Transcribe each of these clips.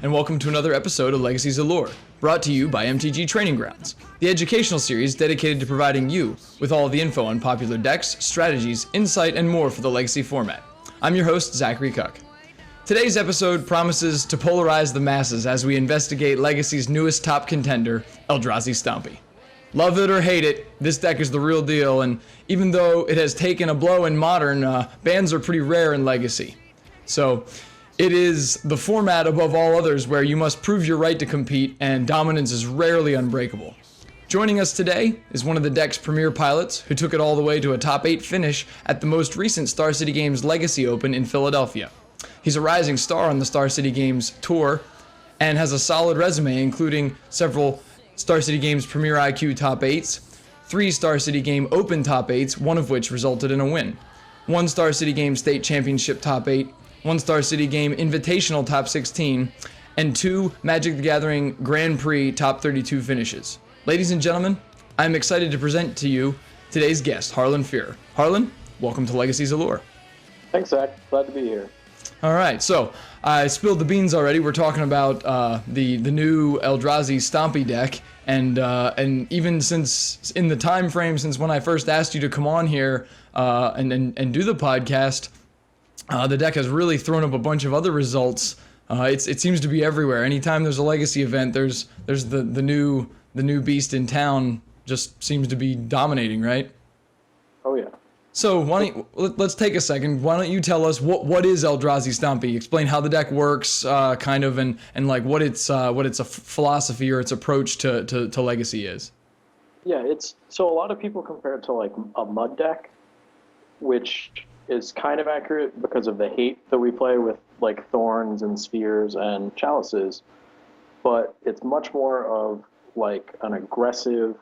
and welcome to another episode of Legacy's Allure, brought to you by MTG Training Grounds, the educational series dedicated to providing you with all of the info on popular decks, strategies, insight, and more for the Legacy format. I'm your host, Zachary Cook. Today's episode promises to polarize the masses as we investigate Legacy's newest top contender, Eldrazi Stompy. Love it or hate it, this deck is the real deal, and even though it has taken a blow in Modern, bans are pretty rare in Legacy. So, it is the format above all others where you must prove your right to compete, and dominance is rarely unbreakable. Joining us today is one of the deck's premier pilots, who took it all the way to a top 8 finish at the most recent Star City Games Legacy Open in Philadelphia. He's a rising star on the Star City Games tour, and has a solid resume including several Star City Games Premier IQ top 8s, 3 Star City Game Open top 8s, one of which resulted in a win, 1 Star City Game State Championship top 8, 1 Star City Game Invitational top 16, and 2 Magic the Gathering Grand Prix top 32 finishes. Ladies and gentlemen, I'm excited to present to you today's guest, Harlan Firer. Harlan, welcome to Legacy's Allure. Thanks, Zach. Glad to be here. All right, so I spilled the beans already. We're talking about the new Eldrazi Stompy deck, and even since in the time frame since when I first asked you to come on here and do the podcast, the deck has really thrown up a bunch of other results. It seems to be everywhere. Anytime there's a Legacy event, there's the new beast in town just seems to be dominating, right? Oh yeah. So let's take a second. Why don't you tell us what is Eldrazi Stompy? Explain how the deck works, kind of, and like what its a philosophy or its approach to Legacy is. Yeah, so a lot of people compare it to like a mud deck, which is kind of accurate because of the hate that we play with like thorns and spheres and chalices, but it's much more of like an aggressive,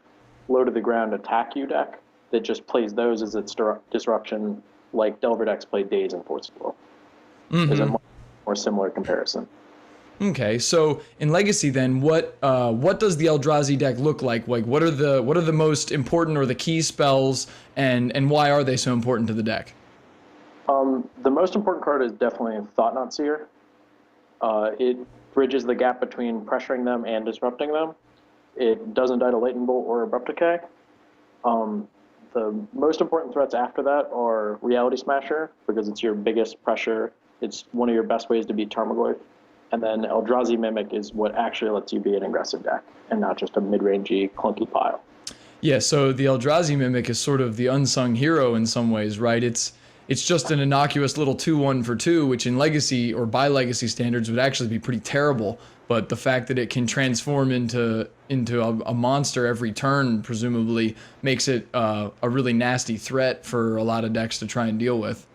low to the ground attack you deck that just plays those as its disruption, like Delver decks play Daze and Force of Will. Is a much more similar comparison. Okay, so in Legacy then, what does the Eldrazi deck look like? Like what are the most important or the key spells, and why are they so important to the deck? The most important card is definitely Thought-Knot Seer. It bridges the gap between pressuring them and disrupting them. It doesn't die to Lightning Bolt or Abrupt Decay. The most important threats after that are Reality Smasher, because it's your biggest pressure. It's one of your best ways to beat Tarmogoyf. And then Eldrazi Mimic is what actually lets you be an aggressive deck, and not just a mid-rangey, clunky pile. Yeah, so the Eldrazi Mimic is sort of the unsung hero in some ways, right? It's just an innocuous little 2/1 for 2, which in Legacy or by Legacy standards would actually be pretty terrible. But the fact that it can transform into a monster every turn, presumably, makes it a really nasty threat for a lot of decks to try and deal with.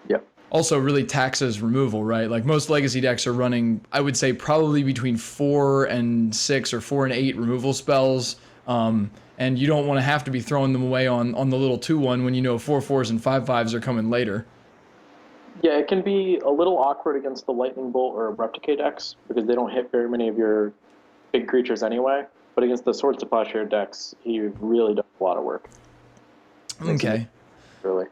Yep. Also really taxes removal, right? Like most Legacy decks are running, I would say, probably between 4 and 6 or 4 and 8 removal spells. And you don't want to have to be throwing them away on the little 2/1 when you know 4/4s and 5/5s are coming later. Yeah, it can be a little awkward against the Lightning Bolt or Abrupt Decay decks because they don't hit very many of your big creatures anyway. But against the Swords to Plowshare decks, he really does a lot of work. Okay. Really.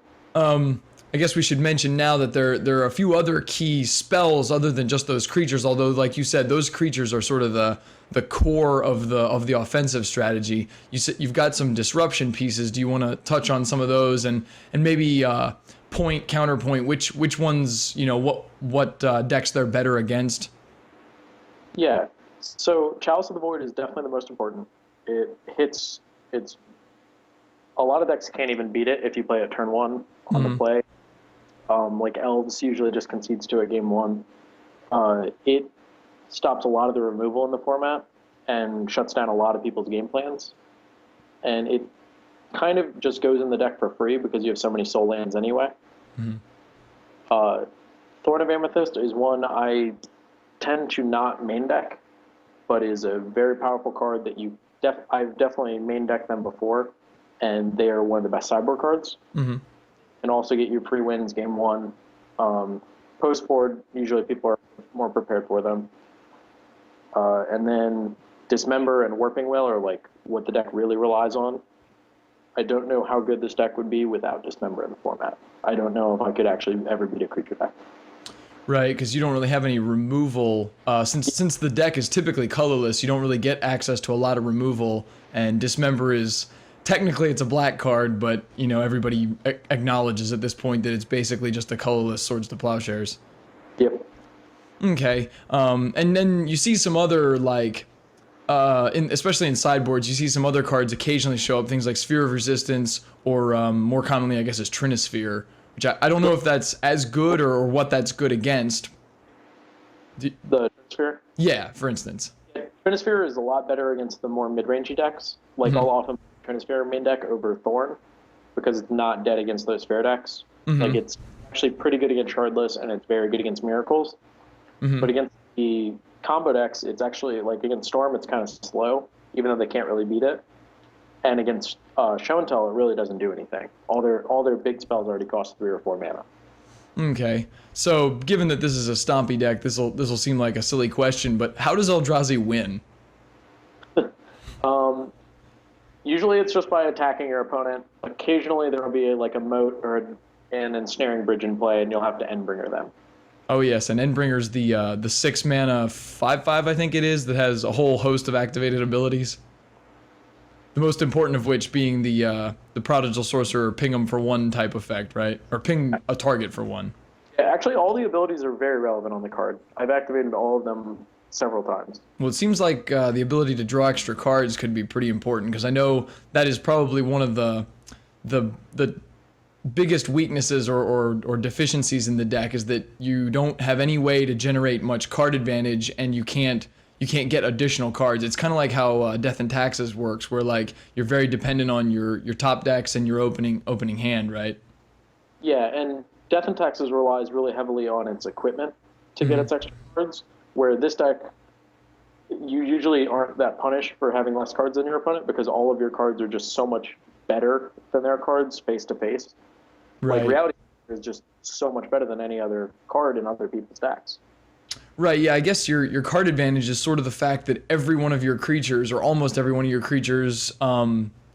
I guess we should mention now that there are a few other key spells other than just those creatures. Although, like you said, those creatures are sort of the core of the offensive strategy. You've got some disruption pieces. Do you want to touch on some of those and maybe counterpoint which ones, what decks they're better against? Yeah. So Chalice of the Void is definitely the most important. It's a lot of decks can't even beat it if you play it turn 1 on the play. Like Elves usually just concedes to it game 1. It stops a lot of the removal in the format and shuts down a lot of people's game plans. And it kind of just goes in the deck for free because you have so many soul lands anyway. Thorn of Amethyst is one I tend to not main deck, but is a very powerful card that I've definitely main decked them before, and they are one of the best sideboard cards. And also get you pre-wins game 1. Post-board, usually people are more prepared for them. And then Dismember and Warping Wail are like what the deck really relies on. I don't know how good this deck would be without Dismember in the format. I don't know if I could actually ever beat a creature deck. Right, because you don't really have any removal. Since the deck is typically colorless, you don't really get access to a lot of removal. And Dismember is technically it's a black card, but you know everybody acknowledges at this point that it's basically just the colorless Swords to Plowshares. Yep. Okay, and then you see some other like, especially in sideboards, you see some other cards occasionally show up, things like Sphere of Resistance, or more commonly, I guess, is Trinisphere, which I don't know if that's as good or what that's good against. The Trinisphere? Yeah, for instance. Trinisphere is a lot better against the more mid-rangey decks. Like, I'll often play Trinisphere main deck over Thorn, because it's not dead against those Sphere decks. Like, it's actually pretty good against Shardless, and it's very good against Miracles. But against the combo decks, it's actually, like, against Storm, it's kind of slow, even though they can't really beat it. And against Show and Tell, it really doesn't do anything. All their big spells already cost 3 or 4 mana. Okay, so given that this is a Stompy deck, this will seem like a silly question, but how does Eldrazi win? Usually it's just by attacking your opponent. Occasionally there will be like a moat or an ensnaring bridge in play, and you'll have to Endbringer them. Oh yes, and Endbringer's the 6 mana 5/5 I think it is that has a whole host of activated abilities. The most important of which being the Prodigal Sorcerer ping them for 1 type effect, right? Or ping a target for 1. Yeah, actually, all the abilities are very relevant on the card. I've activated all of them several times. Well, it seems like the ability to draw extra cards could be pretty important, because I know that is probably one of the biggest weaknesses or deficiencies in the deck is that you don't have any way to generate much card advantage, and you can't get additional cards. It's kind of like how Death and Taxes works, where like you're very dependent on your top decks and your opening hand, right? Yeah, and Death and Taxes relies really heavily on its equipment to get its extra cards, where this deck, you usually aren't that punished for having less cards than your opponent, because all of your cards are just so much better than their cards face to face. Right. Like, Reality is just so much better than any other card in other people's decks. Right, yeah, I guess your card advantage is sort of the fact that every one of your creatures, or almost every one of your creatures,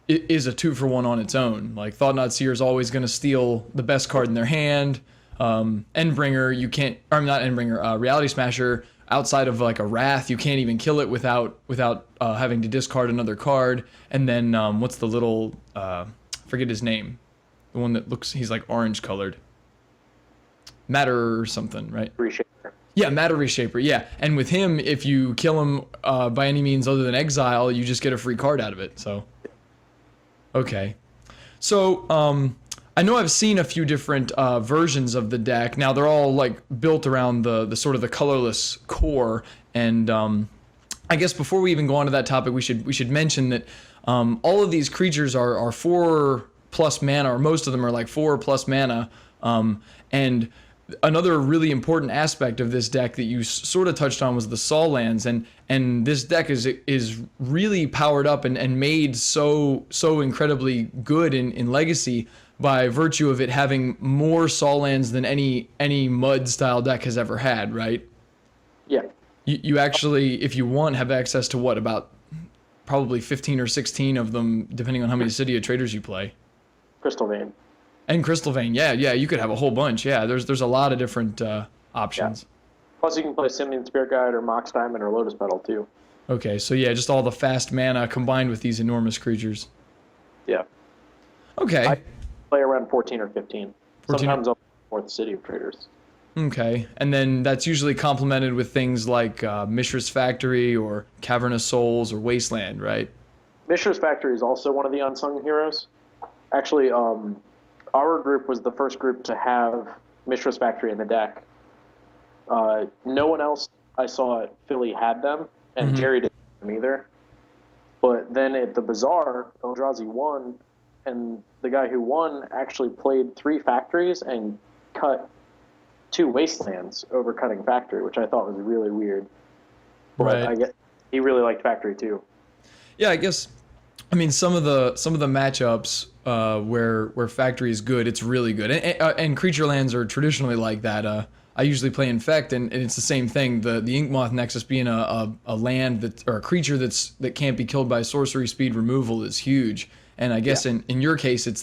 is a 2-for-1 on its own. Like, Thought-Knot Seer is always going to steal the best card in their hand. Endbringer, you can't, or not Endbringer, Reality Smasher, outside of like a Wrath, you can't even kill it without having to discard another card. And then, what's the little, forget his name, the one that looks, he's like orange colored. Matter or something, right? Reshaper. Yeah, Matter Reshaper, yeah. And with him, if you kill him by any means other than exile, you just get a free card out of it, so. Okay. So, I know I've seen a few different versions of the deck. Now, they're all, like, built around the sort of the colorless core, and I guess before we even go on to that topic, we should mention that all of these creatures are 4+ mana, or most of them are like 4+ mana, and another really important aspect of this deck that you sort of touched on was the Sol lands, and this deck is really powered up and made so incredibly good in Legacy by virtue of it having more Sol lands than any Mud style deck has ever had, right? Yeah. You actually, if you want, have access to what, about probably 15 or 16 of them, depending on how many City of Traders you play. Crystal Vein. And Crystal Vein, yeah, you could have a whole bunch. Yeah, there's a lot of different options. Yeah. Plus, you can play Simian Spirit Guide or Mox Diamond or Lotus Petal too. Okay, so yeah, just all the fast mana combined with these enormous creatures. Yeah. Okay. I play around 14 or 15. 14. Sometimes I'll play the City of Traders. Okay, and then that's usually complemented with things like Mishra's Factory or Cavernous Souls or Wasteland, right? Mishra's Factory is also one of the unsung heroes. Actually, our group was the first group to have Mishra's Factory in the deck. No one else I saw at Philly had them, and Jerry didn't have them either. But then at the Bazaar, Eldrazi won, and the guy who won actually played 3 factories and cut 2 wastelands over cutting factory, which I thought was really weird. But right. I guess he really liked factory too. Yeah, I guess. I mean, some of the matchups where factory is good, it's really good, and creature lands are traditionally like that. I usually play Infect, and it's the same thing. The Inkmoth Nexus being a land or a creature that can't be killed by sorcery speed removal is huge. And I guess in your case, it's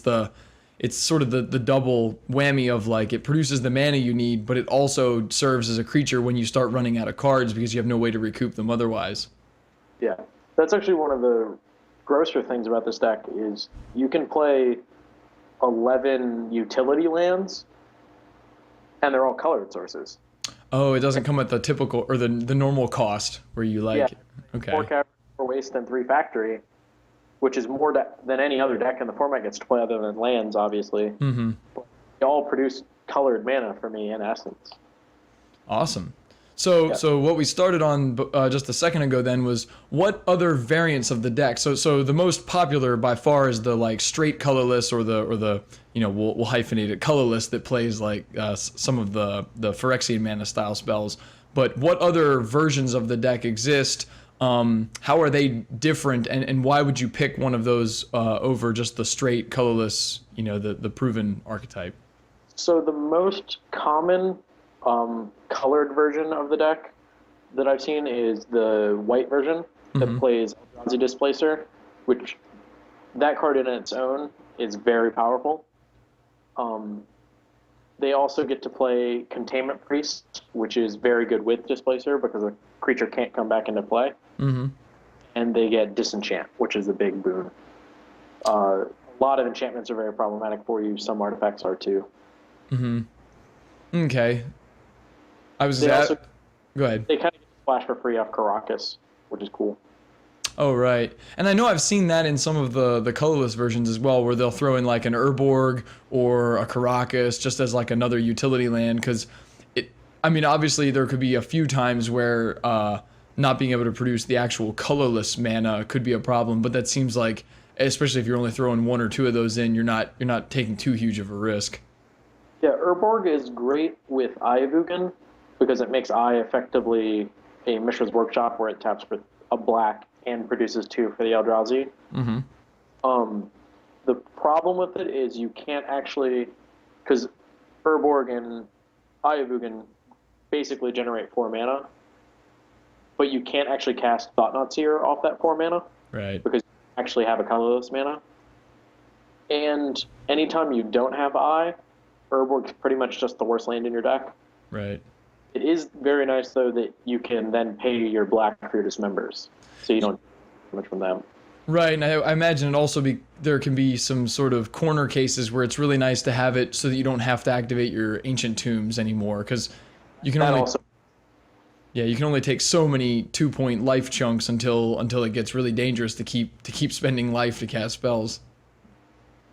it's sort of the double whammy of like it produces the mana you need, but it also serves as a creature when you start running out of cards because you have no way to recoup them otherwise. Yeah, that's actually one of the grosser things about this deck is you can play 11 utility lands, and they're all colored sources. Oh, it doesn't come at the typical or the normal cost where you like. Yeah. Okay. 4 cavern, 4 waste, and 3 factory, which is more than any other deck in the format gets to play other than lands, obviously. Mm-hmm. They all produce colored mana for me in essence. Awesome. So what we started on just a second ago then was what other variants of the deck. So the most popular by far is the like straight colorless or the we'll hyphenate it colorless that plays like some of the Phyrexian mana style spells. But what other versions of the deck exist? How are they different, and why would you pick one of those over just the straight colorless, the proven archetype? So the most common colored version of the deck that I've seen is the white version that plays Eldrazi Displacer, which that card in its own is very powerful. They also get to play Containment Priest, which is very good with Displacer because a creature can't come back into play. Mm-hmm. And they get Disenchant, which is a big boon. A lot of enchantments are very problematic for you. Some artifacts are too. Mm-hmm. Okay. Go ahead. They kind of get splash for free off Caracas, which is cool. Oh, right. And I know I've seen that in some of the colorless versions as well, where they'll throw in like an Urborg or a Caracas just as like another utility land. Because, obviously there could be a few times where not being able to produce the actual colorless mana could be a problem. But that seems like, especially if you're only throwing 1 or 2 of those in, you're not taking too huge of a risk. Yeah, Urborg is great with Ayavugan because it makes Eye effectively a Mishra's Workshop where it taps for a black and produces 2 for the Eldrazi. Mm-hmm. The problem with it is you can't actually, because Urborg and Ayavugan basically generate 4 mana, but you can't actually cast Thought-Knot Seer off that 4 mana. Right. Because you actually have a colorless mana. And anytime you don't have Eye, Urborg's pretty much just the worst land in your deck. Right. It is very nice, though, that you can then pay your black for your dismembers, so you don't get much from them. Right, and I imagine it also there can be some sort of corner cases where it's really nice to have it so that you don't have to activate your Ancient Tombs anymore, because you can you can only take so many 2-point life chunks until it gets really dangerous to keep spending life to cast spells.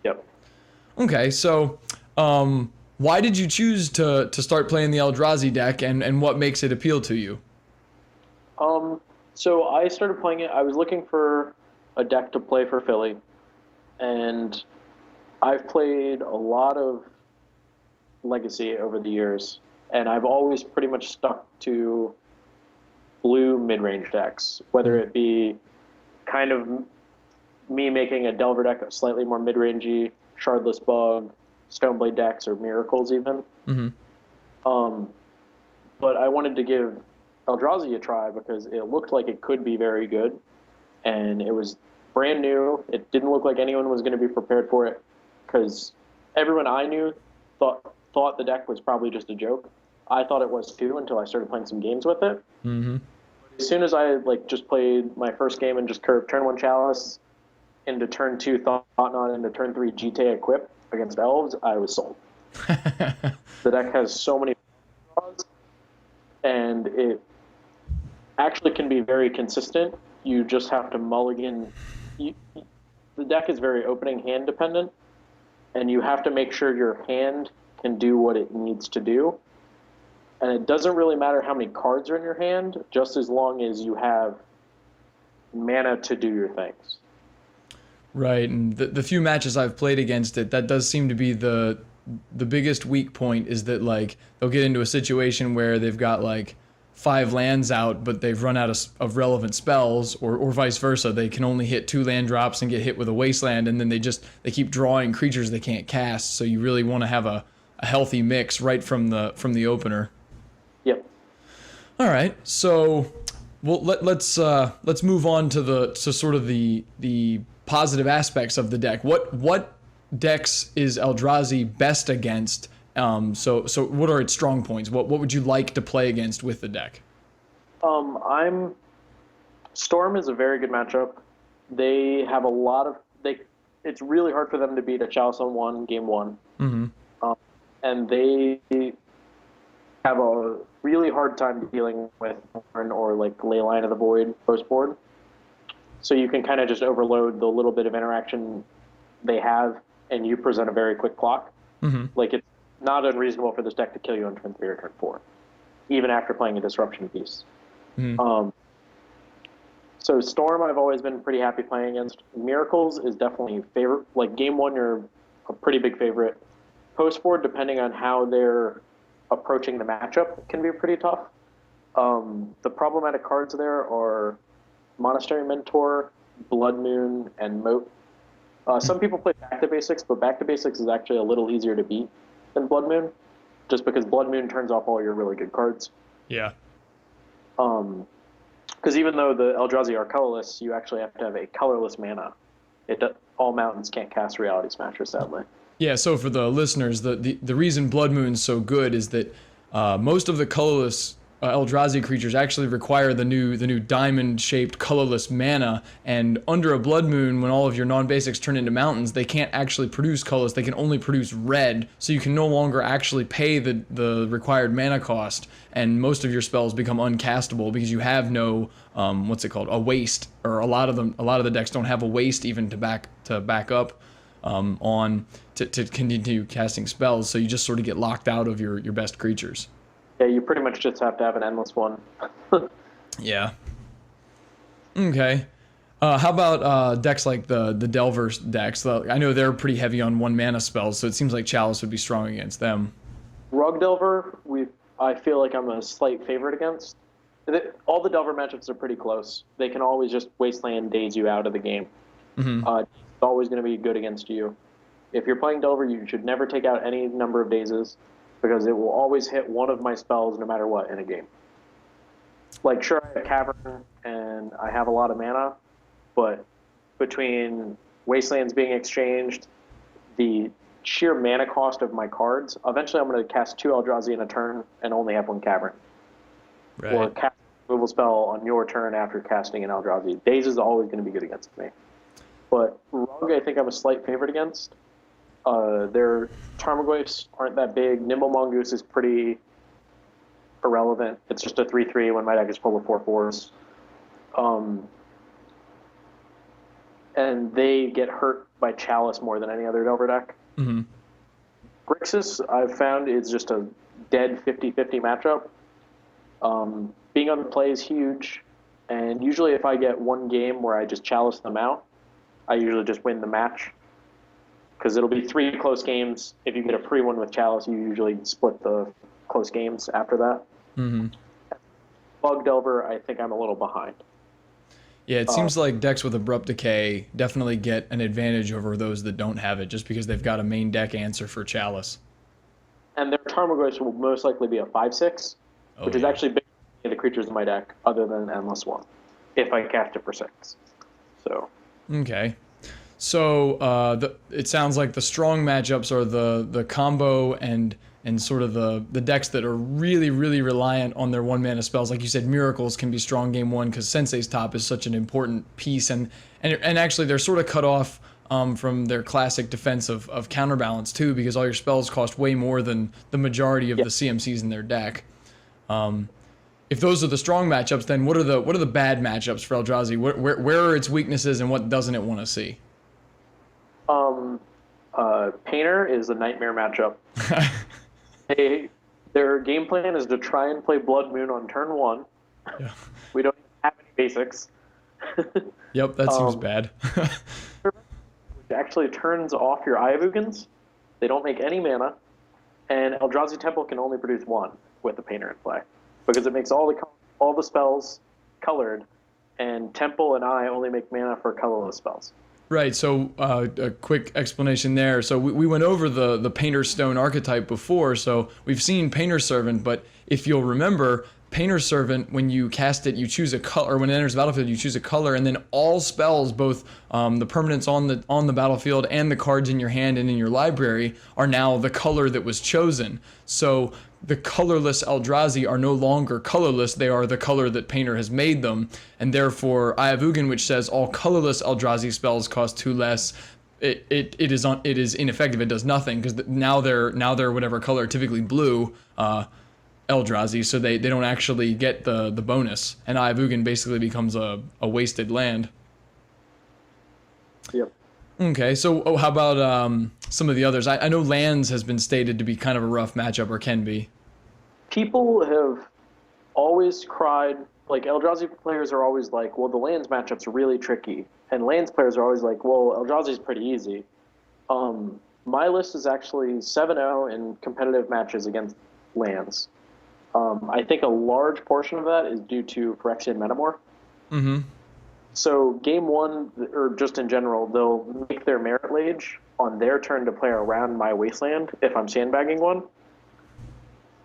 Yep. Okay, so why did you choose to start playing the Eldrazi deck, and what makes it appeal to you? So I started playing it. I was looking for a deck to play for Philly, and I've played a lot of Legacy over the years, and I've always pretty much stuck to blue mid-range decks, whether it be kind of me making a Delver deck slightly more mid-rangey, Shardless Bug, Stoneblade decks, or Miracles even. Mm-hmm. But I wanted to give Eldrazi a try because it looked like it could be very good, and it was brand new. It didn't look like anyone was going to be prepared for it because everyone I knew thought the deck was probably just a joke. I thought it was too until I started playing some games with it. Mm-hmm. As soon as I just played my first game and just curved turn 1 Chalice into turn 2 Thought-Knot into turn 3 GT Equip against Elves, I was sold. The deck has so many draws, and it actually can be very consistent. You just have to mulligan. The deck is very opening hand dependent, and you have to make sure your hand can do what it needs to do. And it doesn't really matter how many cards are in your hand, just as long as you have mana to do your things. Right, and the few matches I've played against it, that does seem to be the biggest weak point, is that like they'll get into a situation where they've got like 5 lands out, but they've run out of relevant spells, or vice versa. They can only hit 2 land drops and get hit with a wasteland, and then they keep drawing creatures they can't cast. So you really want to have a healthy mix right from the opener. Yep. All right, so let's move on to sort of the positive aspects of the deck. What decks is Eldrazi best against? So what are its strong points? What would you like to play against with the deck? Storm is a very good matchup. They have a lot of it's really hard for them to beat a Chalice on one game one. Mm-hmm. And they have a really hard time dealing with Horn or like Leyline of the Void post board. So you can kind of just overload the little bit of interaction they have, and you present a very quick clock. Mm-hmm. Like, it's not unreasonable for this deck to kill you on turn 3 or turn 4, even after playing a disruption piece. Mm-hmm. So Storm, I've always been pretty happy playing against. Miracles is definitely favorite. Like, game one, you're a pretty big favorite. Post board, depending on how they're approaching the matchup, can be pretty tough. The problematic cards there are Monastery Mentor, Blood Moon, and Moat. Some people play Back to Basics, but Back to Basics is actually a little easier to beat than Blood Moon, just because Blood Moon turns off all your really good cards. Yeah. Because even though the Eldrazi are colorless, you actually have to have a colorless mana. All mountains can't cast Reality Smasher, sadly. Yeah, so for the listeners, the reason Blood Moon's so good is that most of the colorless Eldrazi creatures actually require the new diamond-shaped colorless mana, and under a Blood Moon, when all of your non-basics turn into mountains, they can't actually produce colors, they can only produce red, so you can no longer actually pay the required mana cost, and most of your spells become uncastable because you have no, a waste, or a lot of the decks don't have a waste even to back up to continue casting spells, so you just sort of get locked out of your best creatures. Yeah, you pretty much just have to have an endless one. Yeah. Okay. How about decks like the Delver decks? I know they're pretty heavy on 1 mana spells, so it seems like Chalice would be strong against them. Rug Delver, I feel like I'm a slight favorite against. All the Delver matchups are pretty close. They can always just Wasteland daze you out of the game. Mm-hmm. It's always going to be good against you. If you're playing Delver, you should never take out any number of dazes, because it will always hit one of my spells no matter what in a game. Like, sure, I have Cavern and I have a lot of mana, but between Wastelands being exchanged, the sheer mana cost of my cards, eventually I'm going to cast 2 Eldrazi in a turn and only have 1 Cavern. Right. Or cast a removal spell on your turn after casting an Eldrazi. Daze is always going to be good against me. But Rug, I think I'm a slight favorite against. Their Tarmogoyfs aren't that big. Nimble Mongoose is pretty irrelevant. It's just a 3/3 when my deck is full of 4/4s. And they get hurt by Chalice more than any other Delver deck. Mm-hmm. Grixis, I've found, is just a dead 50-50 matchup. Being on the play is huge, and usually if I get one game where I just Chalice them out, I usually just win the match. Because it'll be 3 close games. If you get a free one with Chalice, you usually split the close games after that. Mm-hmm. Bug Delver, I think I'm a little behind. Yeah, it seems like decks with Abrupt Decay definitely get an advantage over those that don't have it, just because they've got a main deck answer for Chalice. And their Tarmogoyfs will most likely be a 5/6, which is actually bigger than the creatures in my deck, other than Endless One, if I cast it for 6. So. Okay. So it sounds like the strong matchups are the combo and sort of the decks that are really, really reliant on their 1 mana spells. Like you said, Miracles can be strong game 1 because Sensei's Top is such an important piece, and actually they're sort of cut off from their classic defense of Counterbalance too, because all your spells cost way more than the majority of the CMCs in their deck. If those are the strong matchups, then what are the bad matchups for Eldrazi? Where are its weaknesses and what doesn't it want to see? Painter is a nightmare matchup. Their game plan is to try and play Blood Moon on turn 1. Yeah. We don't have any basics. Yep, that seems bad. Which actually turns off your Eye of Ugins. They don't make any mana, and Eldrazi Temple can only produce 1 with the Painter in play, because it makes all the spells colored, and Temple and Eye only make mana for colorless spells. Right, so a quick explanation there. So we went over the Painter Stone archetype before, so we've seen Painter Servant, but if you'll remember, Painter Servant, when you cast it, you choose a color. When it enters the battlefield, you choose a color, and then all spells, both the permanents on the battlefield and the cards in your hand and in your library, are now the color that was chosen. So the colorless Eldrazi are no longer colorless; they are the color that Painter has made them, and therefore Eye of Ugin, which says all colorless Eldrazi spells cost 2 less. It is ineffective. It does nothing because now they're whatever color, typically blue. Eldrazi, so they don't actually get the bonus, and Eye of Ugin basically becomes a wasted land. Yep. Okay, so how about some of the others? I know lands has been stated to be kind of a rough matchup, or can be. People have always cried, like Eldrazi players are always like, well, the lands matchup's really tricky, and lands players are always like, well, Eldrazi's pretty easy. My list is actually 7-0 in competitive matches against lands. I think a large portion of that is due to Phyrexian Metamorph. Mm-hmm. So game one, or just in general, they'll make their Merit Lage on their turn to play around my Wasteland if I'm sandbagging one.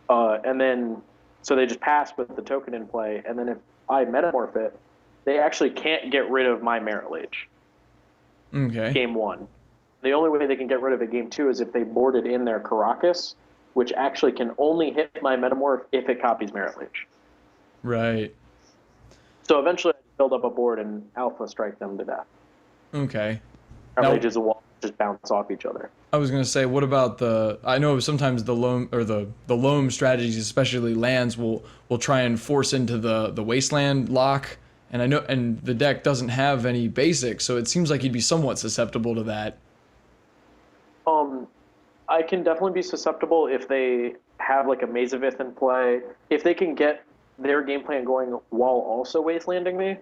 And then, so they just pass with the token in play, and then if I Metamorph it, they actually can't get rid of my Merit Lage. Okay. Game one. The only way they can get rid of it game two is if they board it in their Karakas, which actually can only hit my Metamorph if it copies Merit Lage. Right. So eventually I build up a board and alpha strike them to death. Okay. Merit Lages will just bounce off each other. I was gonna say, what about I know sometimes the loam or the loam strategies, especially lands, will try and force into the wasteland lock, and I know, and the deck doesn't have any basics, so it seems like you'd be somewhat susceptible to that. I can definitely be susceptible if they have like a Maze of Ith in play. If they can get their game plan going while also wastelanding me,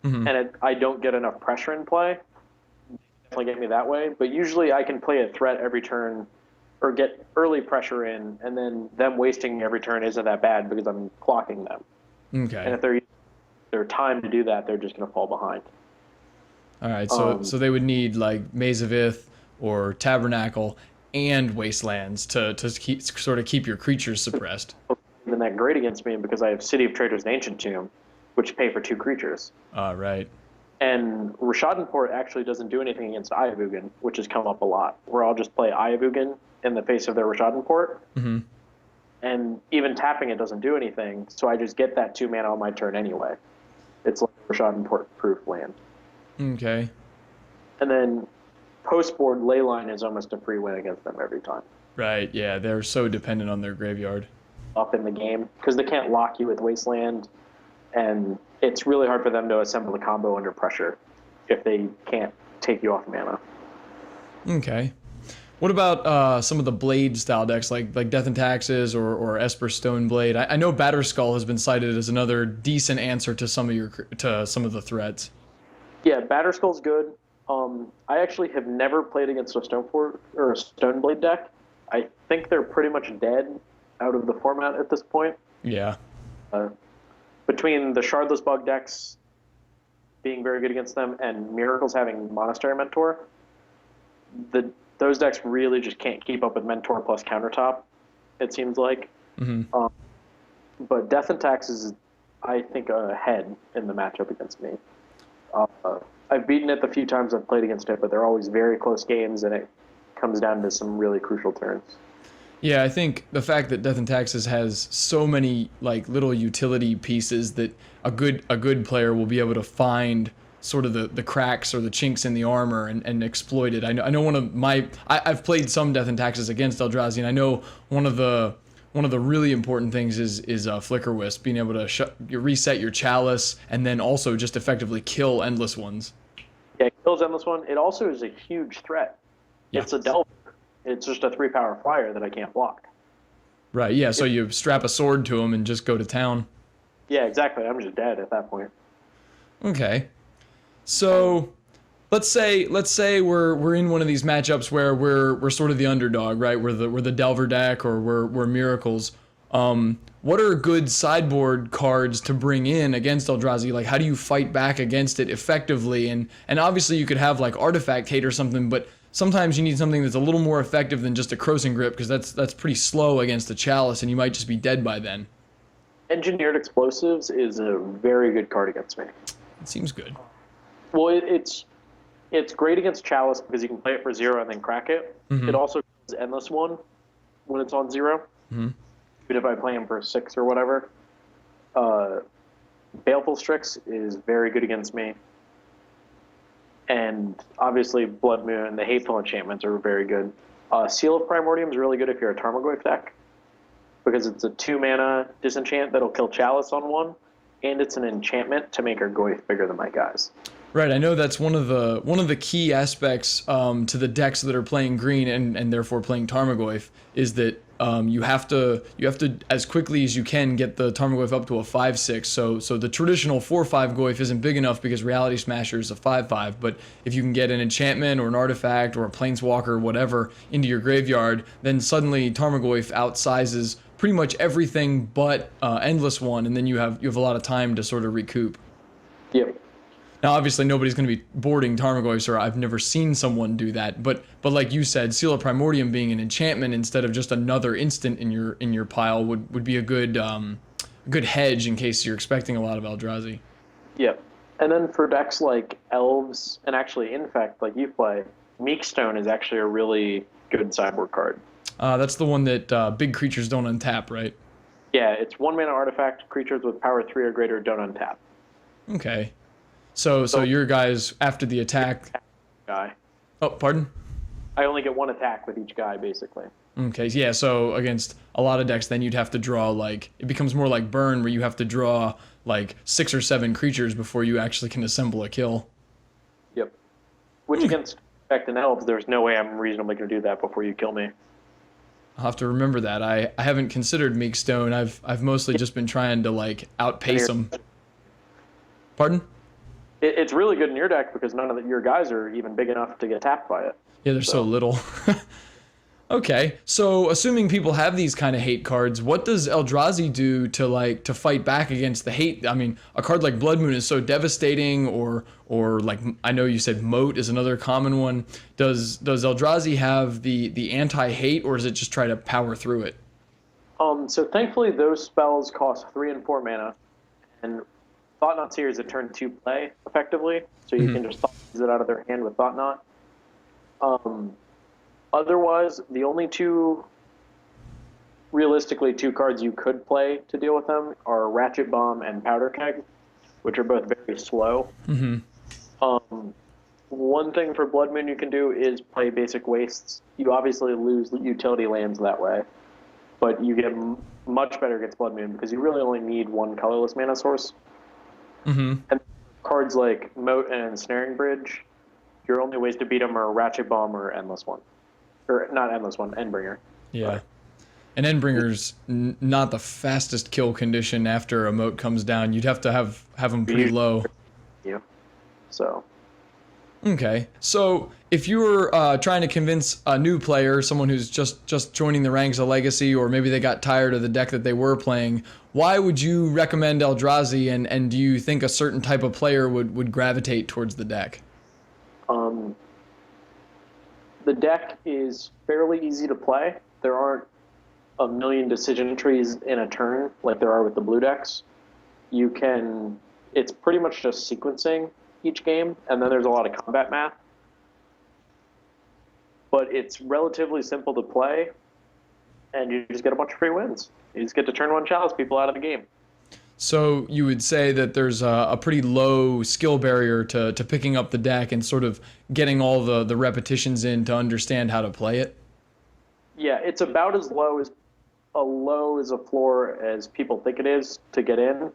and I don't get enough pressure in play, definitely get me that way. But usually I can play a threat every turn or get early pressure in, and then them wasting me every turn isn't that bad because I'm clocking them. Okay. And if they're their time to do that, they're just going to fall behind. All right, so they would need like Maze of Ith or Tabernacle and Wastelands to keep your creatures suppressed. Even that great against me because I have City of Traders and Ancient Tomb, which pay for 2 creatures. Right. And Rashadan Port actually doesn't do anything against Eye of Ugin, which has come up a lot, where I'll just play Eye of Ugin in the face of their Rashadan Port. Mm-hmm. And even tapping it doesn't do anything, so I just get that 2 mana on my turn anyway. It's like a Rashadan Port proof land. Okay. And then post-board Leyline is almost a free win against them every time. Right, yeah, they're so dependent on their graveyard. Up in the game, because they can't lock you with Wasteland, and it's really hard for them to assemble a combo under pressure if they can't take you off mana. Okay. What about some of the blade style decks like Death and Taxes or Esper Stoneblade? I know Batterskull has been cited as another decent answer to some of the threats. Yeah, Batterskull's good. I actually have never played against a Stoneblade deck. I think they're pretty much dead out of the format at this point. Yeah. Between the Shardless Bug decks being very good against them and Miracles having Monastery Mentor, those decks really just can't keep up with Mentor plus Countertop, it seems like. Mm-hmm. But Death and Taxes is, I think, ahead in the matchup against me. I've beaten it the few times I've played against it, but they're always very close games, and it comes down to some really crucial turns. Yeah, I think the fact that Death and Taxes has so many like little utility pieces that a good player will be able to find sort of the cracks or the chinks in the armor and exploit it. I know I've played some Death and Taxes against Eldrazi, and I know one of the really important things is Flicker Wisp, being able to reset your Chalice and then also just effectively kill Endless Ones. Yeah, it kills Endless One. It also is a huge threat. Yeah. It's a Delver. It's just a 3-power flyer that I can't block. Right, yeah, so you strap a sword to him and just go to town. Yeah, exactly. I'm just dead at that point. Okay. So let's say we're in one of these matchups where we're sort of the underdog, right? We're the Delver deck or we're Miracles. What are good sideboard cards to bring in against Eldrazi? Like, how do you fight back against it effectively? And obviously you could have like Artifact Hate or something, but sometimes you need something that's a little more effective than just a Crossing Grip, because that's pretty slow against the Chalice, and you might just be dead by then. Engineered Explosives is a very good card against me. It seems good. Well, it's great against Chalice because you can play it for 0 and then crack it. Mm-hmm. It also is Endless One when it's on 0. Mm-hmm. Even if I play him for 6 or whatever. Baleful Strix is very good against me. And obviously Blood Moon and the Hateful Enchantments are very good. Seal of Primordium is really good if you're a Tarmogoyf deck, because it's a 2-mana disenchant that'll kill Chalice on 1, and it's an enchantment to make our Goyf bigger than my guys. Right, I know that's one of the key aspects to the decks that are playing green and therefore playing Tarmogoyf is that you have to as quickly as you can get the Tarmogoyf up to a 5/6. So the traditional 4/5 Goyf isn't big enough because Reality Smasher is a 5/5. But if you can get an enchantment or an artifact or a planeswalker or whatever into your graveyard, then suddenly Tarmogoyf outsizes pretty much everything but Endless One, and then you have a lot of time to sort of recoup. Yep. Now, obviously, nobody's going to be boarding Tarmogoyfs, or I've never seen someone do that. But like you said, Seal of Primordium being an enchantment instead of just another instant in your pile would be a good hedge in case you're expecting a lot of Eldrazi. Yep. And then for decks like Elves, and actually Infect, like you play, Meekstone is actually a really good sideboard card. That's the one that big creatures don't untap, right? Yeah, it's 1-mana artifact. Creatures with power 3 or greater don't untap. Okay. So your guys, after the attack... Guy. Oh, pardon? I only get 1 attack with each guy, basically. Okay, yeah, so against a lot of decks, then you'd have to draw, like... It becomes more like Burn, where you have to draw, like, 6 or 7 creatures before you actually can assemble a kill. Yep. Which against Infect and Elves, there's no way I'm reasonably going to do that before you kill me. I'll have to remember that. I haven't considered Meekstone. I've mostly just been trying to, like, outpace them. Pardon? It's really good in your deck because none of your guys are even big enough to get tapped by it. Yeah, they're so little. Okay, so assuming people have these kind of hate cards, what does Eldrazi do to fight back against the hate? I mean, a card like Blood Moon is so devastating, or like I know you said Moat is another common one. Does Eldrazi have the anti-hate, or does it just try to power through it? So thankfully those spells cost 3 and 4 mana, and Thought-Knot Seer is a turn 2 play, effectively, so you can just use it out of their hand with Thought-Knot. Otherwise, the only realistically two cards you could play to deal with them are Ratchet Bomb and Powder Keg, which are both very slow. One thing for Blood Moon you can do is play Basic Wastes. You obviously lose utility lands that way, but you get much better against Blood Moon because you really only need 1 colorless mana source. And cards like Moat and Ensnaring Bridge, your only ways to beat them are Ratchet Bomb or Endless One. Or not Endless One, Endbringer. Yeah. And Endbringer's not the fastest kill condition after a Moat comes down. You'd have to have them pretty low. Yeah. So. Okay. So if you were trying to convince a new player, someone who's just joining the ranks of Legacy, or maybe they got tired of the deck that they were playing, why would you recommend Eldrazi, and do you think a certain type of player would gravitate towards the deck? The deck is fairly easy to play. There aren't a million decision trees in a turn like there are with the blue decks. It's pretty much just sequencing each game, and then there's a lot of combat math. But it's relatively simple to play, and you just get a bunch of free wins. You just get to turn 1 Chalice people out of the game. So you would say that there's a pretty low skill barrier to picking up the deck and sort of getting all the repetitions in to understand how to play it? Yeah, it's about as low as a floor as people think it is to get in,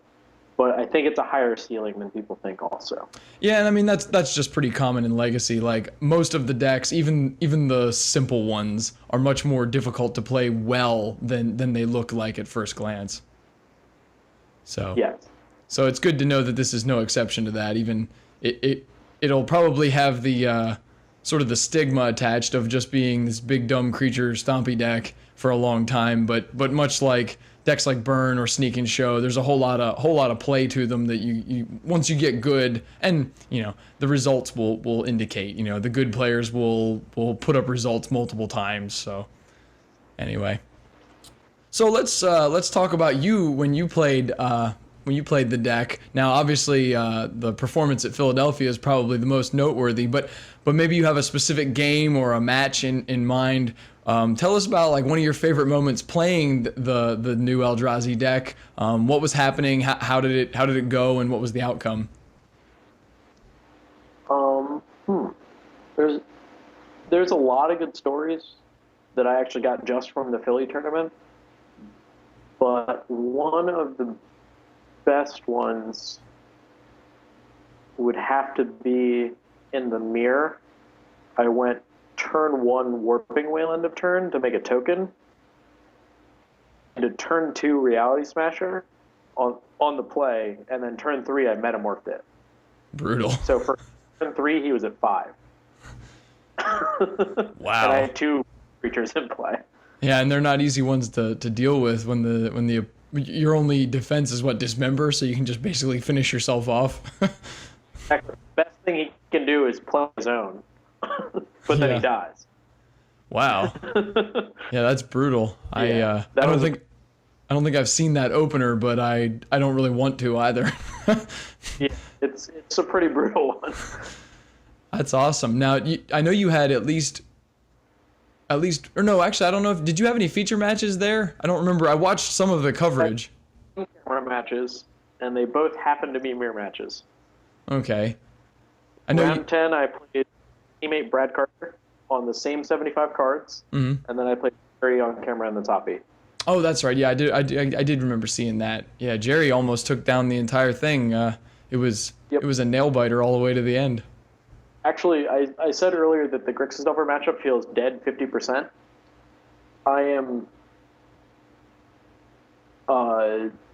but I think it's a higher ceiling than people think also. Yeah, and I mean that's just pretty common in Legacy. Like most of the decks, even the simple ones, are much more difficult to play well than they look like at first glance. So yeah. So it's good to know that this is no exception to that. Even it'll probably have the sort of the stigma attached of just being this big dumb creature stompy deck for a long time, but much like decks like Burn or Sneak and Show, there's a whole lot of play to them that you once you get good, and the results will indicate, the good players will put up results multiple times. So anyway. So let's talk about you when you played the deck. Now, obviously, the performance at Philadelphia is probably the most noteworthy, but maybe you have a specific game or a match in mind. Tell us about like one of your favorite moments playing the new Eldrazi deck. What was happening? How did it go? And what was the outcome? There's a lot of good stories that I actually got just from the Philly tournament, but one of the best ones would have to be in the mirror. I went turn 1 Warping Whale end of turn to make a token, and to turn 2 Reality Smasher on the play, and then turn 3 I metamorphed it. Brutal. So for turn 3 he was at 5. Wow. And I had 2 creatures in play. Yeah, and they're not easy ones to deal with when your only defense is what, dismember, so you can just basically finish yourself off. The best thing he can do is play his own, but then he dies. Wow. Yeah, that's brutal. Yeah, I don't think I've seen that opener, but I don't really want to either. Yeah, it's a pretty brutal one. That's awesome. Now, I know you had at least, or no, actually, I don't know did you have any feature matches there? I don't remember. I watched some of the coverage. Camera matches, and they both happened to be mirror matches. Okay. I know. Round 10, I played teammate Brad Carter on the same 75 cards, and then I played Jerry on camera in the top 8. Oh, that's right. Yeah, I did remember seeing that. Yeah, Jerry almost took down the entire thing. It was a nail biter all the way to the end. Actually, I said earlier that the Grixis Stompy matchup feels dead 50%. I am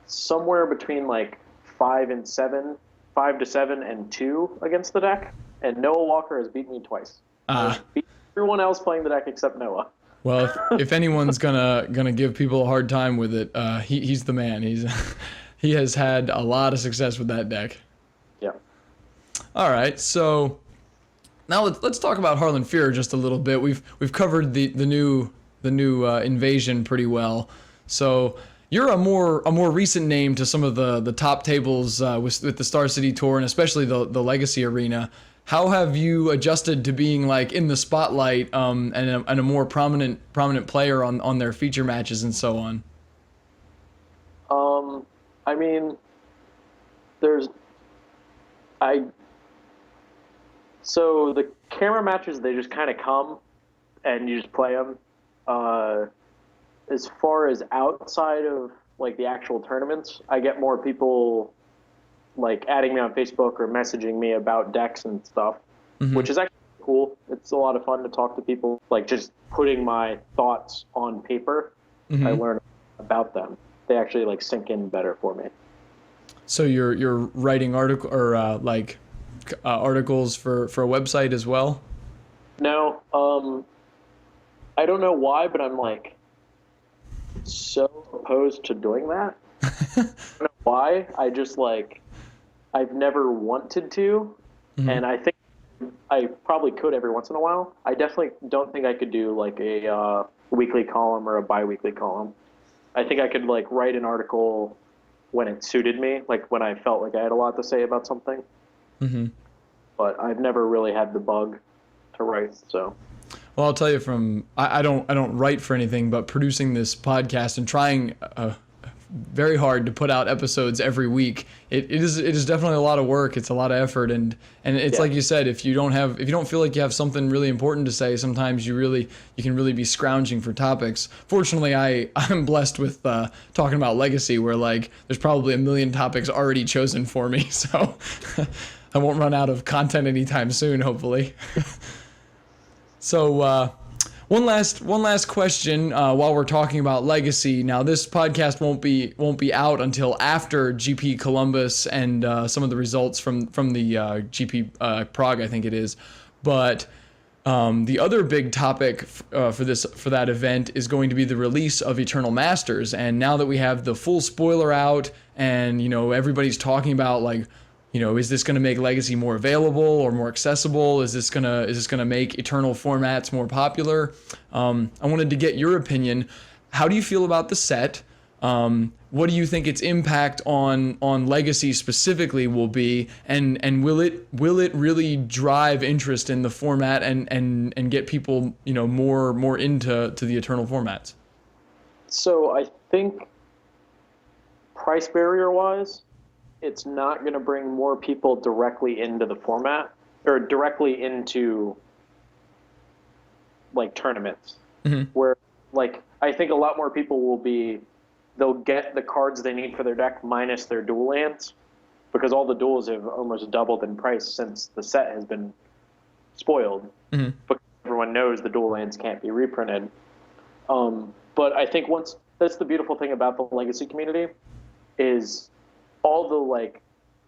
somewhere between like 5 to 7 and 2 against the deck, and Noah Walker has beaten me twice. Beat everyone else playing the deck except Noah. Well, if anyone's gonna give people a hard time with it, he's the man. He has had a lot of success with that deck. Yeah. All right, so now let's talk about Harlan Firer just a little bit. We've covered the new invasion pretty well. So you're a more recent name to some of the top tables with the Star City Tour, and especially the Legacy Arena. How have you adjusted to being like in the spotlight and a more prominent player on their feature matches and so on? I mean, so the camera matches, they just kind of come and you just play them. As far as outside of like the actual tournaments, I get more people like adding me on Facebook or messaging me about decks and stuff, which is actually cool. It's a lot of fun to talk to people, like just putting my thoughts on paper. I learn about them. They actually like sink in better for me. So you're writing articles for a website as well? No, I don't know why, but I'm like so opposed to doing that. I don't know why. I just like I've never wanted to, and I think I probably could every once in a while. I definitely don't think I could do like a weekly column or a bi-weekly column. I think I could like write an article when it suited me, like when I felt like I had a lot to say about something. But I've never really had the bug to write. So, well, I'll tell you I don't write for anything, but producing this podcast and trying very hard to put out episodes every week. It is definitely a lot of work. It's a lot of effort, and it's like you said, if you don't feel like you have something really important to say, sometimes you can really be scrounging for topics. Fortunately, I'm blessed with talking about Legacy, where like there's probably a million topics already chosen for me, so I won't run out of content anytime soon, hopefully. So one last question while we're talking about Legacy. Now, this podcast won't be out until after GP Columbus and some of the results from the GP Prague, I think it is. But the other big topic for that event is going to be the release of Eternal Masters. And now that we have the full spoiler out, and everybody's talking about like, is this going to make Legacy more available or more accessible? Is this gonna make Eternal formats more popular? I wanted to get your opinion. how do you feel about the set? What do you think its impact on Legacy specifically will be, and will it really drive interest in the format and get people, you know, more into the Eternal formats? So I think price barrier wise, it's not going to bring more people directly into the format or directly into like tournaments, where like I think a lot more people they'll get the cards they need for their deck minus their dual lands, because all the duels have almost doubled in price since the set has been spoiled. Because everyone knows the dual lands can't be reprinted. But I think that's the beautiful thing about the Legacy community is all the like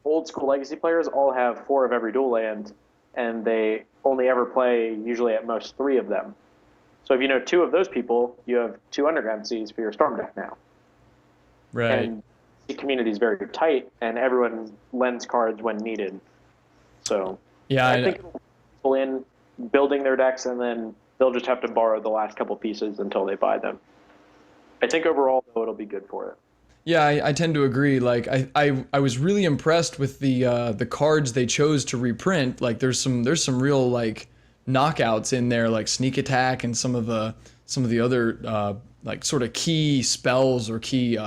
old school Legacy players all have 4 of every dual land, and they only ever play usually at most 3 of them. So if you know 2 of those people, you have 2 Underground Seas for your Storm deck now. Right. And the community is very tight, and everyone lends cards when needed. So yeah, I think people in building their decks, and then they'll just have to borrow the last couple pieces until they buy them. I think overall, though, it'll be good for it. Yeah, I tend to agree. Like I was really impressed with the cards they chose to reprint. Like there's some real like knockouts in there, like Sneak Attack and some of the other like sort of key spells or key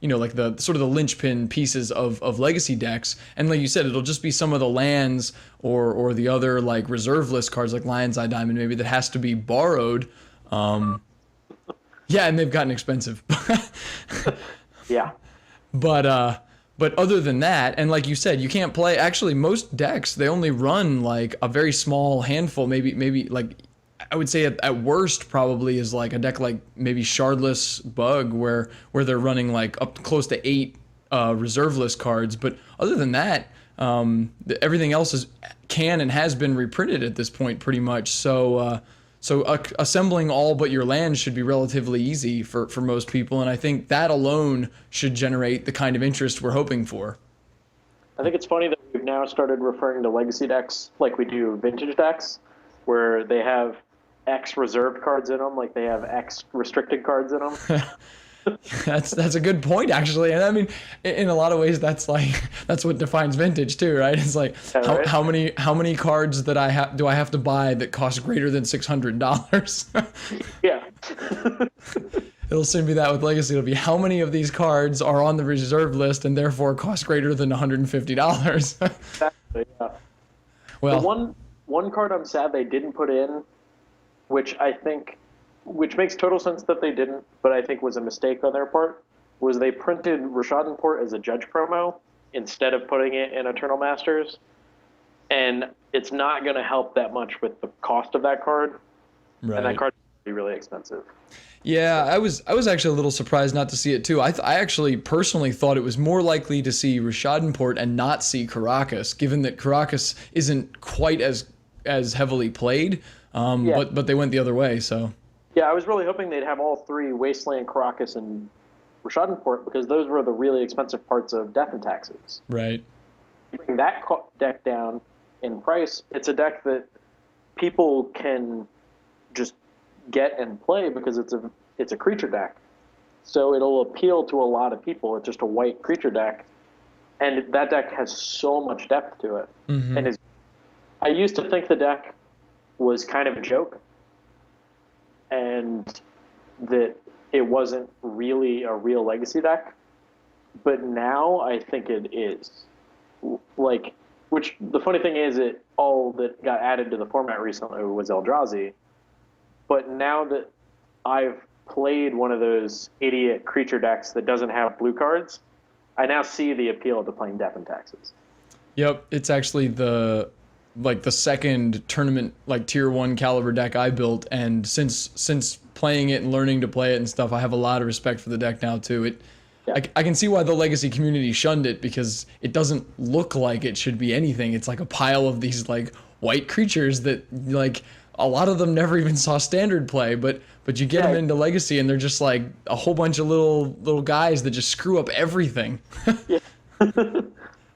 you know, like the sort of the linchpin pieces of Legacy decks. And like you said, it'll just be some of the lands or the other like reserve list cards like Lion's Eye Diamond maybe that has to be borrowed. Yeah, and they've gotten expensive. Yeah. But other than that, and like you said, you can't play. Actually, most decks they only run like a very small handful. Maybe like I would say at worst probably is like a deck like maybe Shardless Bug where they're running like up close to 8 reserve list cards. But other than that, everything else can and has been reprinted at this point pretty much. So assembling all but your lands should be relatively easy for most people, and I think that alone should generate the kind of interest we're hoping for. I think it's funny that we've now started referring to Legacy decks like we do Vintage decks, where they have X reserved cards in them, like they have X restricted cards in them. That's a good point, actually. And I mean, in a lot of ways, that's what defines Vintage too, right? It's like right? how many cards do I have to buy that cost greater than $600? Yeah. It'll soon be that with Legacy. It'll be how many of these cards are on the reserve list and therefore cost greater than $150. Exactly. Yeah. Well, the one card I'm sad they didn't put in, which makes total sense that they didn't, but I think was a mistake on their part, was they printed Rishadan as a Judge promo instead of putting it in Eternal Masters. And it's not going to help that much with the cost of that card. right. And that card is really expensive. Yeah, I was actually a little surprised not to see it too. I actually personally thought it was more likely to see Rishadan and not see Caracas, given that Caracas isn't quite as heavily played. But they went the other way, so. Yeah, I was really hoping they'd have all 3, Wasteland, Caracas, and Rishadan, because those were the really expensive parts of Death and Taxes. Right. Bring that deck down in price, it's a deck that people can just get and play because it's a creature deck. So it'll appeal to a lot of people. It's just a white creature deck, and that deck has so much depth to it. And I used to think the deck was kind of a joke, and that it wasn't really a real Legacy deck, but now I think it is. Like, which the funny thing is, all that got added to the format recently was Eldrazi, but now that I've played one of those idiot creature decks that doesn't have blue cards, I now see the appeal to playing Death and Taxes. Yep, it's actually the second tournament like tier 1 caliber deck I built, and since playing it and learning to play it and stuff, I have a lot of respect for the deck now too. I can see why the Legacy community shunned it, because it doesn't look like it should be anything. It's like a pile of these like white creatures that like a lot of them never even saw standard play, but you get them into Legacy and they're just like a whole bunch of little guys that just screw up everything. Yeah.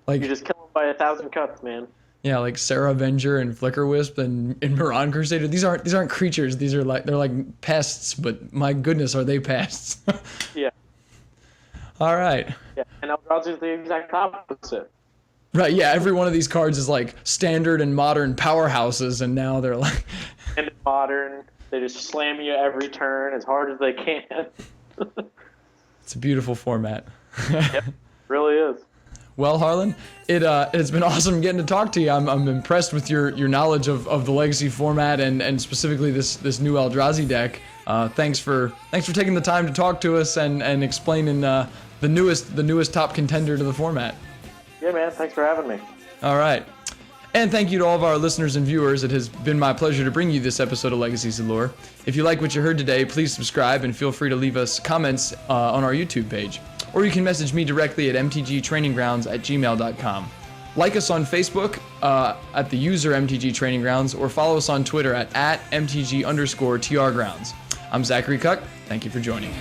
Like, you just kill them by 1,000 cuts, man. Yeah, like Sarah Avenger and Flicker Wisp and Miran Crusader. These aren't creatures. These are they're like pests, but my goodness, are they pests? Yeah. All right. Yeah, and Eldrazi is the exact opposite. Right, yeah, every one of these cards is like standard and modern powerhouses, and now they're like... And modern, they just slam you every turn as hard as they can. It's a beautiful format. Yep, really is. Well, Harlan, it's been awesome getting to talk to you. I'm impressed with your knowledge of the Legacy format and specifically this new Eldrazi deck. Thanks for taking the time to talk to us and explaining the newest top contender to the format. Yeah, man. Thanks for having me. All right. And thank you to all of our listeners and viewers. It has been my pleasure to bring you this episode of Legacy's Allure. If you like what you heard today, please subscribe and feel free to leave us comments on our YouTube page. Or you can message me directly at mtgtraininggrounds@gmail.com. Like us on Facebook at the user MTG Training Grounds, or follow us on Twitter at @MTG_TRGrounds. I'm Zachary Cuck. Thank you for joining.